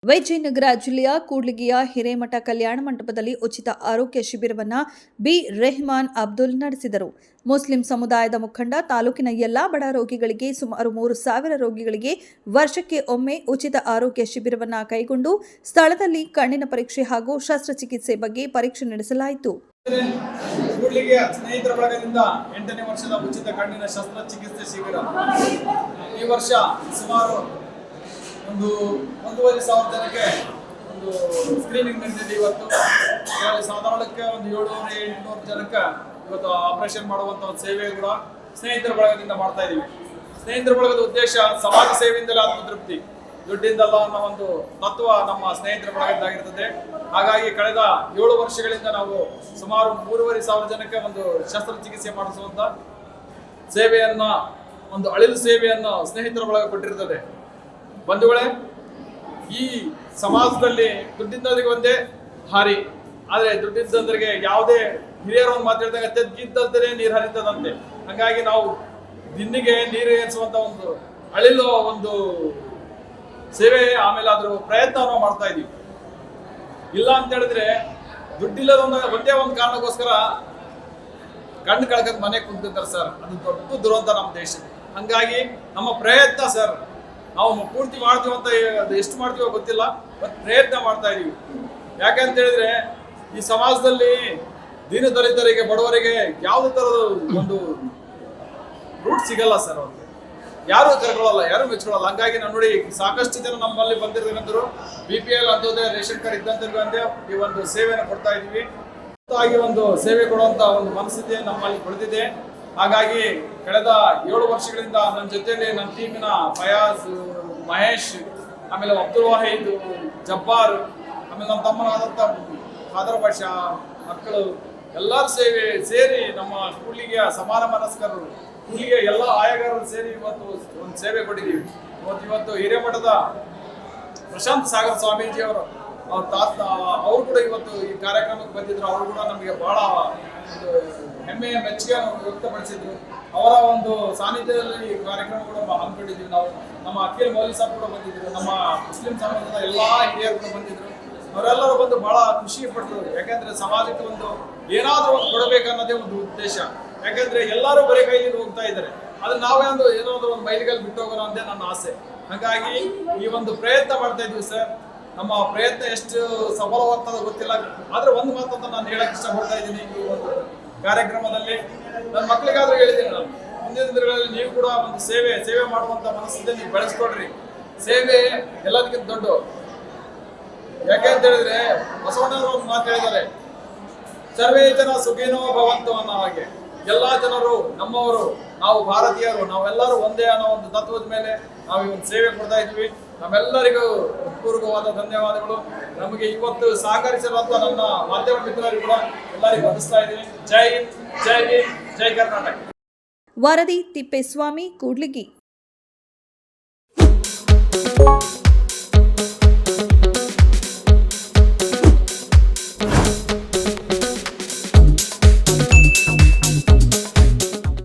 ವಿಜಯನಗರ ಜಿಲ್ಲೆಯ ಕೂಡ್ಲಿಗಿಯ ಹಿರೇಮಠ ಕಲ್ಯಾಣ ಮಂಟಪದಲ್ಲಿ ಉಚಿತ ಆರೋಗ್ಯ ಶಿಬಿರವನ್ನು ಬಿ ರೆಹಮಾನ್ ಅಬ್ದುಲ್ ನಡೆಸಿದರು. ಮುಸ್ಲಿಂ ಸಮುದಾಯದ ಮುಖಂಡ ತಾಲೂಕಿನ ಎಲ್ಲಾ ಬಡ ರೋಗಿಗಳಿಗೆ ಸುಮಾರು 3,000 ರೋಗಿಗಳಿಗೆ ವರ್ಷಕ್ಕೆ ಒಮ್ಮೆ ಉಚಿತ ಆರೋಗ್ಯ ಶಿಬಿರವನ್ನು ಕೈಗೊಂಡು ಸ್ಥಳದಲ್ಲಿ ಕಣ್ಣಿನ ಪರೀಕ್ಷೆ ಹಾಗೂ ಶಸ್ತ್ರಚಿಕಿತ್ಸೆ ಬಗ್ಗೆ ಪರೀಕ್ಷೆ ನಡೆಸಲಾಯಿತು. ಕೂಡ್ಲಿಗಿಯ ಸ್ನೇಹಿತರ ಬಳಗದಿಂದ 8ನೇ ವರ್ಷದ ಉಚಿತ ಕಣ್ಣಿನ ಶಸ್ತ್ರಚಿಕಿತ್ಸೆ ಶಿಬಿರ ಈ ವರ್ಷ ಸುಮಾರು 1,500 ಜನಕ್ಕೆ ಒಂದು ಸ್ಕ್ರೀನಿಂಗ್ ನಡೆದಿದೆ. ಇವತ್ತು ಸಾಧಾರಣಕ್ಕೆ 700-800 ಜನಕ್ಕೆ ಇವತ್ತು ಆಪರೇಷನ್ ಮಾಡುವಂಥ ಒಂದು ಸೇವೆ ಕೂಡ ಸ್ನೇಹಿತರ ಬಳಗದಿಂದ ಮಾಡ್ತಾ ಇದ್ದೀವಿ. ಸ್ನೇಹಿತರ ಬಳಗದ ಉದ್ದೇಶ ಸಮಾಜ ಸೇವೆಯಿಂದಲೇ ಆತ್ಮತೃಪ್ತಿ, ದುಡ್ಡಿಂದಲ್ಲ ಅನ್ನೋ ಒಂದು ತತ್ವ ನಮ್ಮ ಸ್ನೇಹಿತರ ಬಳಗದ್ದಾಗಿರ್ತದೆ. ಹಾಗಾಗಿ ಕಳೆದ 7 ವರ್ಷಗಳಿಂದ ನಾವು ಸುಮಾರು 3,500 ಜನಕ್ಕೆ ಒಂದು ಶಸ್ತ್ರಚಿಕಿತ್ಸೆ ಮಾಡಿಸುವಂಥ ಸೇವೆಯನ್ನ, ಒಂದು ಅಳಿಲು ಸೇವೆಯನ್ನು ಸ್ನೇಹಿತರ ಬಳಗ ಕೊಟ್ಟಿರ್ತದೆ. ಬಂಧುಗಳೇ, ಈ ಸಮಾಜದಲ್ಲಿ ದುಡ್ಡಿದ್ದವರಿಗೆ ಒಂದೇ ಹಾರಿ, ಆದರೆ ದುಡ್ಡಿದ್ದವರಿಗೆ ಯಾವುದೇ ಹಿರಿಯರು ಒಂದು ಮಾತಾಡಿದಾಗ ತೆಗ್ಗಿದ್ದಂತೆ ನೀರು ಹರಿತದಂತೆ. ಹಾಗಾಗಿ ನಾವು ದಿನ್ನಿಗೆ ನೀರು ಏರಿಸುವಂತ ಒಂದು ಅಳಿಲು ಒಂದು ಸೇವೆ, ಆಮೇಲೆ ಅದ್ರ ಪ್ರಯತ್ನವನ್ನು ಮಾಡ್ತಾ ಇದೀವಿ. ಇಲ್ಲ ಅಂತ ಹೇಳಿದ್ರೆ ದುಡ್ಡಿಲ್ಲದ ಒಂದೇ ಒಂದು ಕಾರಣಕ್ಕೋಸ್ಕರ ಕಣ್ಣು ಕಳ್ಕೊಂಡ್ ಮನೆ ಕುಂತಿರ್ತಾರೆ ಸರ್. ಅದು ದೊಡ್ಡ ದುರಂತ ನಮ್ಮ ದೇಶಕ್ಕೆ. ಹಂಗಾಗಿ ನಮ್ಮ ಪ್ರಯತ್ನ ಸರ್, ನಾವು ಪೂರ್ತಿ ಮಾಡ್ತೀವಿ ಅಂತ ಎಷ್ಟು ಮಾಡ್ತೀವೋ ಗೊತ್ತಿಲ್ಲ, ಬಟ್ ಪ್ರಯತ್ನ ಮಾಡ್ತಾ ಇದೀವಿ. ಯಾಕಂತ ಹೇಳಿದ್ರೆ ಈ ಸಮಾಜದಲ್ಲಿ ದೀನ ದಲಿತರಿಗೆ, ಬಡವರಿಗೆ ಯಾವುದೇ ತರದ ಒಂದು ರೂಟ್ ಸಿಗಲ್ಲ ಸರ್. ಅವ್ರಿಗೆ ಯಾರು ಕರ್ಕೊಳ್ಳಲ್ಲ, ಯಾರು ಮೆಚ್ಕೊಳ್ಳಲ್ಲ. ಹಂಗಾಗಿ ನಾವು ನೋಡಿ, ಸಾಕಷ್ಟು ಜನ ನಮ್ಮಲ್ಲಿ ಬಂದಿರ್ತಕ್ಕಂಥವ್ರು BPL ಅಂಥದ್ದೇ ರೇಷನ್ ಕಾರ್ಡ್ ಇದ್ದಂತೆ ಈ ಒಂದು ಸೇವೆಯನ್ನು ಕೊಡ್ತಾ ಇದೀವಿ. ಆಗಿ ಒಂದು ಸೇವೆ ಕೊಡುವಂತ ಒಂದು ಮನಸ್ಥಿತಿ ನಮ್ಮಲ್ಲಿ ಬೆಳೆದಿದೆ. ಹಾಗಾಗಿ ಕಳೆದ 7 ವರ್ಷಗಳಿಂದ ನನ್ನ ಜೊತೆಯಲ್ಲಿ ನನ್ನ ಟೀಮಿನ ಫಯಾಜ್, ಮಹೇಶ್, ಆಮೇಲೆ ಅಬ್ದುಲ್ ವಾಹಿದ್, ಜಬ್ಬಾರ್, ಆಮೇಲೆ ನಮ್ಮ ತಮ್ಮನಾದಂಥ ಖಾದರ್ ಬಾಷಾ, ಮಕ್ಕಳು ಎಲ್ಲರೂ ಸೇರಿ ನಮ್ಮ ಕೂಡ್ಲಿಗಿಯ ಸಮಾನ ಮನಸ್ಕರು, ಕೂಡ್ಲಿಗಿಯ ಎಲ್ಲ ಆಯಗಾರರು ಸೇರಿ ಇವತ್ತು ಒಂದು ಸೇವೆ ಕೊಟ್ಟಿದ್ದೀವಿ. ಇವತ್ತು ಹಿರೇಮಠದ ಪ್ರಶಾಂತ್ ಸಾಗರ್ ಸ್ವಾಮೀಜಿ ಅವರು ಕೂಡ ಇವತ್ತು ಈ ಕಾರ್ಯಕ್ರಮಕ್ಕೆ ಬಂದಿದ್ರು. ಅವರು ಕೂಡ ನಮಗೆ ಬಹಳ ಒಂದು ಹೆಮ್ಮೆಯ ಮೆಚ್ಚುಗೆಯನ್ನು ವ್ಯಕ್ತಪಡಿಸಿದ್ರು. ಅವರ ಒಂದು ಸಾನ್ನಿಧ್ಯದಲ್ಲಿ ಈ ಕಾರ್ಯಕ್ರಮ ಕೂಡ ಹಮ್ಮಿಕೊಂಡಿದ್ದೀವಿ ನಾವು. ನಮ್ಮ ಅಖಿಲ್ ಮೌಲಿ ಸಾಬ್ ಕೂಡ ಬಂದಿದ್ರು, ನಮ್ಮ ಮುಸ್ಲಿಂ ಸಮಾಜದ ಎಲ್ಲಾ ಹಿರಿಯರು ಕೂಡ ಬಂದಿದ್ರು. ಅವರೆಲ್ಲರೂ ಬಂದು ಬಹಳ ಖುಷಿ ಪಟ್ಟರು. ಯಾಕಂದ್ರೆ ಸಮಾಜಕ್ಕೆ ಒಂದು ಏನಾದರೂ ಒಂದು ಕೊಡಬೇಕನ್ನೋದೇ ಒಂದು ಉದ್ದೇಶ. ಯಾಕಂದ್ರೆ ಎಲ್ಲರೂ ಬರೀ ಕೈಲಿಂದ ಹೋಗ್ತಾ ಇದ್ದಾರೆ, ಆದ್ರೆ ನಾವೇ ಏನೋ ಒಂದು ಮೈಲಿಗಲ್ಲಿ ಬಿಟ್ಟು ಹೋಗೋಣ ಅಂತ ನನ್ನ ಆಸೆ. ಹಾಗಾಗಿ ಈ ಒಂದು ಪ್ರಯತ್ನ ಮಾಡ್ತಾ ಇದ್ವಿ ಸರ್. ನಮ್ಮ ಪ್ರಯತ್ನ ಎಷ್ಟು ಸಫಲವಾಗ್ತದೆ ಗೊತ್ತಿಲ್ಲ, ಆದ್ರೆ ಒಂದು ಮಾತಂತ ನಾನು ಹೇಳಕ್ ಇಷ್ಟಪಡ್ತಾ ಇದ್ದೀನಿ. ಈ ಒಂದು ಕಾರ್ಯಕ್ರಮದಲ್ಲಿ ನನ್ನ ಮಕ್ಕಳಿಗಾದ್ರೂ ಹೇಳಿದ್ದೀನಿ, ನಾನು ಮುಂದಿನ ದಿನಗಳಲ್ಲಿ ನೀವು ಕೂಡ ಒಂದು ಸೇವೆ ಮಾಡುವಂತ ಮನಸ್ಸಿದೆ ನೀವು ಬೆಳೆಸ್ಕೊಡ್ರಿ. ಸೇವೆ ಎಲ್ಲದಕ್ಕಿಂತ ದೊಡ್ಡ. ಯಾಕೆ ಅಂತ ಹೇಳಿದ್ರೆ ಬಸವಣ್ಣವರು ಒಂದು ಮಾತು ಹೇಳಿದ್ದಾರೆ, ಸರ್ವೇ ಜನ ಸುಖಿನೋ ಭವಂತು ಅನ್ನೋ ಹಾಗೆ. ಎಲ್ಲಾ ಜನರು ನಮ್ಮವರು, ನಾವು ಭಾರತೀಯರು, ನಾವೆಲ್ಲರೂ ಒಂದೇ ಅನ್ನೋ ಒಂದು ತತ್ವದ ಮೇಲೆ ನಾವು ಈ ಒಂದು ಸೇವೆ ಕೊಡ್ತಾ ಇದ್ವಿ. ನಮ್ಮೆಲ್ಲರಿಗೂ ಪೂರ್ವಕವಾದ ಧನ್ಯವಾದಗಳು. ನಮಗೆ ಇವತ್ತು ಸಹಕರಿಸಿರುವಂತ ನನ್ನ ಮಾಧ್ಯಮ ಮಿತ್ರರಿಗೂ ಕೂಡ ಎಲ್ಲರಿಗೂ ವಂದಿಸ್ತಾ ಇದ್ದೀನಿ. ಜೈ ಹಿಂದ್, ಜೈ ಭೀಮ್, ಜೈ ಕರ್ನಾಟಕ. ವರದಿ ತಿಪ್ಪೇಸ್ವಾಮಿ, ಕೂಡ್ಲಿಗಿ.